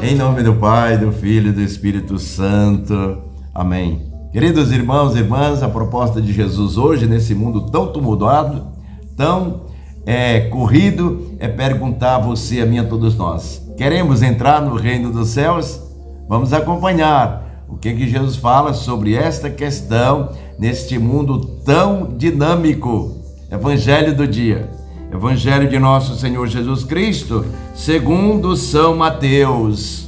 Em nome do Pai, do Filho e do Espírito Santo. Amém. Queridos irmãos e irmãs, a proposta de Jesus hoje, nesse mundo tão tumultuado, tão corrido, é perguntar a você, a mim, a todos nós: queremos entrar no reino dos céus? Vamos acompanhar o que Jesus fala sobre esta questão neste mundo tão dinâmico. Evangelho do dia. Evangelho de nosso Senhor Jesus Cristo, segundo São Mateus.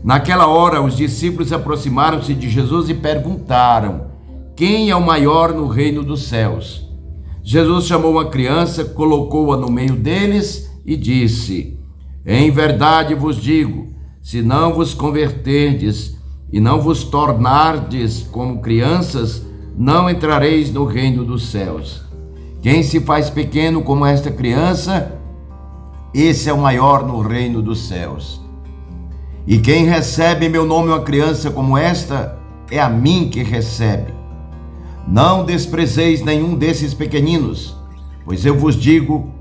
Naquela hora, os discípulos aproximaram-se de Jesus e perguntaram: quem é o maior no reino dos céus? Jesus chamou uma criança, colocou-a no meio deles e disse: em verdade vos digo, se não vos converterdes e não vos tornardes como crianças, não entrareis no reino dos céus. Quem se faz pequeno como esta criança, esse é o maior no reino dos céus. E quem recebe em meu nome uma criança como esta, é a mim que recebe. Não desprezeis nenhum desses pequeninos, pois eu vos digo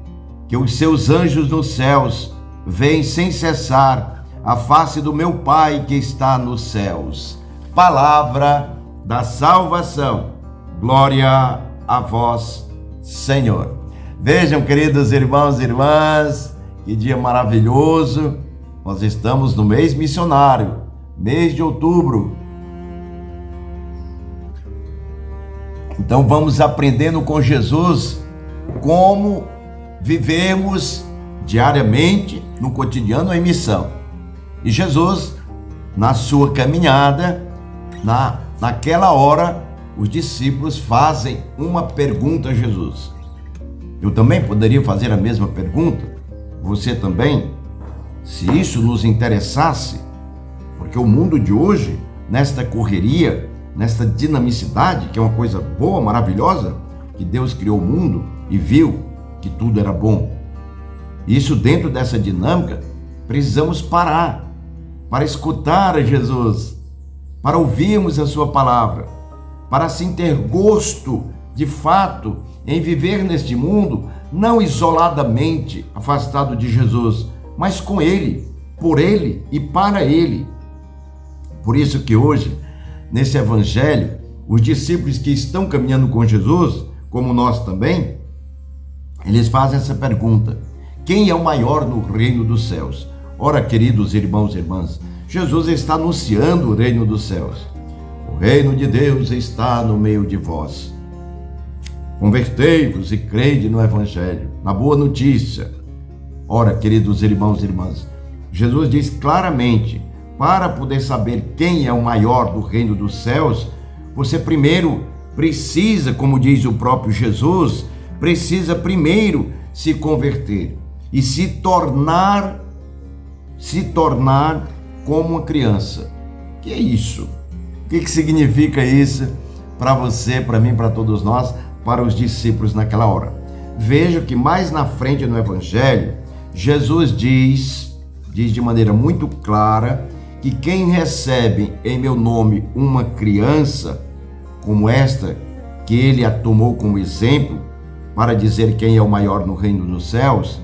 que os seus anjos nos céus veem sem cessar a face do meu Pai que está nos céus. Palavra da salvação. Glória a vós, Senhor. Vejam, queridos irmãos e irmãs, que dia maravilhoso. Nós estamos no mês missionário, mês de outubro. Então vamos aprendendo com Jesus como vivemos diariamente no cotidiano em missão. E Jesus, na sua caminhada, naquela hora, os discípulos fazem uma pergunta a Jesus. Eu também poderia fazer a mesma pergunta, você também, se isso nos interessasse, porque o mundo de hoje, nesta correria, nesta dinamicidade, que é uma coisa boa, maravilhosa, que Deus criou o mundo e viu que tudo era bom. Isso, dentro dessa dinâmica, precisamos parar para escutar a Jesus, para ouvirmos a sua palavra, para assim ter gosto, de fato, em viver neste mundo, não isoladamente afastado de Jesus, mas com Ele, por Ele e para Ele. Por isso que hoje, nesse Evangelho, os discípulos que estão caminhando com Jesus, como nós também, eles fazem essa pergunta: quem é o maior no reino dos céus? Ora, queridos irmãos e irmãs, Jesus está anunciando o reino dos céus. O reino de Deus está no meio de vós. Convertei-vos e crede no Evangelho, na boa notícia. Ora, queridos irmãos e irmãs, Jesus diz claramente: para poder saber quem é o maior do reino dos céus, você primeiro precisa, como diz o próprio Jesus, precisa primeiro se converter e se tornar como uma criança. Que é isso? O que significa isso para você, para mim, para todos nós, para os discípulos naquela hora? Veja que mais na frente no Evangelho, Jesus diz de maneira muito clara que quem recebe em meu nome uma criança como esta, que ele a tomou como exemplo para dizer quem é o maior no reino dos céus,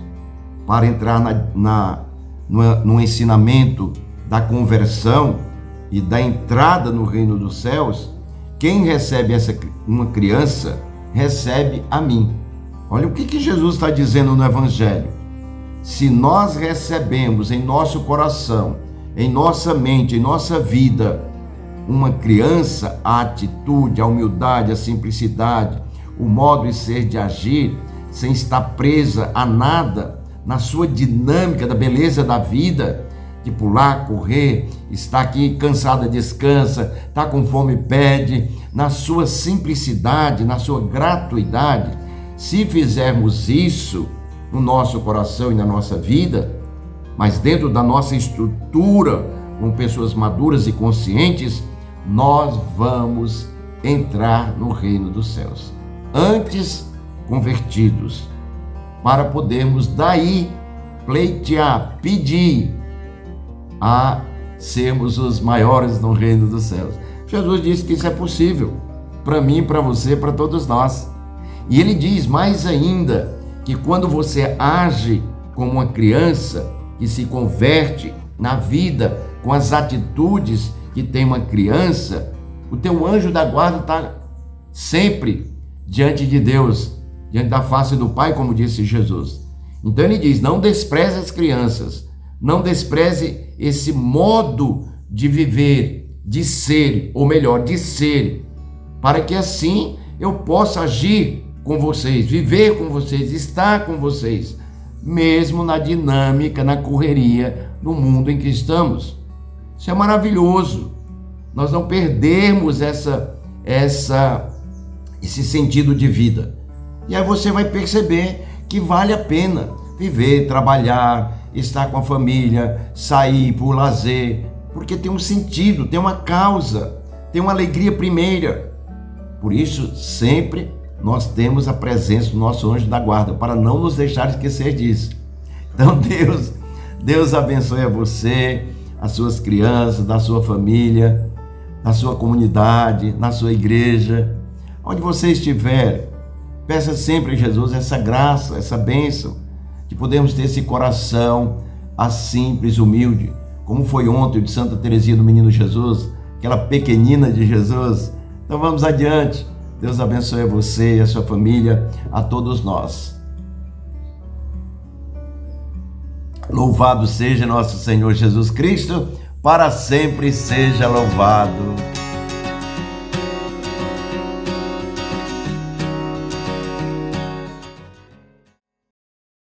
para entrar no ensinamento da conversão e da entrada no reino dos céus, quem recebe uma criança, recebe a mim. Olha o que Jesus está dizendo no Evangelho. Se nós recebemos em nosso coração, em nossa mente, em nossa vida, uma criança, a atitude, a humildade, a simplicidade, o modo de ser, de agir, sem estar presa a nada, na sua dinâmica da beleza da vida, de pular, correr, está aqui cansada, descansa, está com fome, pede, na sua simplicidade, na sua gratuidade. Se fizermos isso no nosso coração e na nossa vida, mas dentro da nossa estrutura, com pessoas maduras e conscientes, nós vamos entrar no reino dos céus. Antes, convertidos, para podermos daí pleitear, pedir a sermos os maiores no reino dos céus. Jesus disse que isso é possível, para mim, para você, para todos nós. E ele diz mais ainda, que quando você age como uma criança que se converte na vida, com as atitudes que tem uma criança, o teu anjo da guarda está sempre diante de Deus, diante da face do Pai, como disse Jesus. Então ele diz: não despreze as crianças, não despreze esse modo de viver, de ser, ou melhor, de ser, para que assim eu possa agir com vocês, viver com vocês, estar com vocês, mesmo na dinâmica, na correria, no mundo em que estamos. Isso é maravilhoso, nós não perdermos esse sentido de vida. E aí você vai perceber que vale a pena viver, trabalhar, estar com a família, sair por lazer, porque tem um sentido, tem uma causa, tem uma alegria primeira. Por isso, sempre nós temos a presença do nosso anjo da guarda, para não nos deixar esquecer disso. Então Deus abençoe a você, as suas crianças, da sua família, na sua comunidade, na sua igreja, onde você estiver. Peça sempre a Jesus essa graça, essa bênção, de podermos ter esse coração simples, humilde, como foi ontem o de Santa Teresinha do Menino Jesus, aquela pequenina de Jesus. Então vamos adiante. Deus abençoe a você e a sua família, a todos nós. Louvado seja nosso Senhor Jesus Cristo, para sempre seja louvado.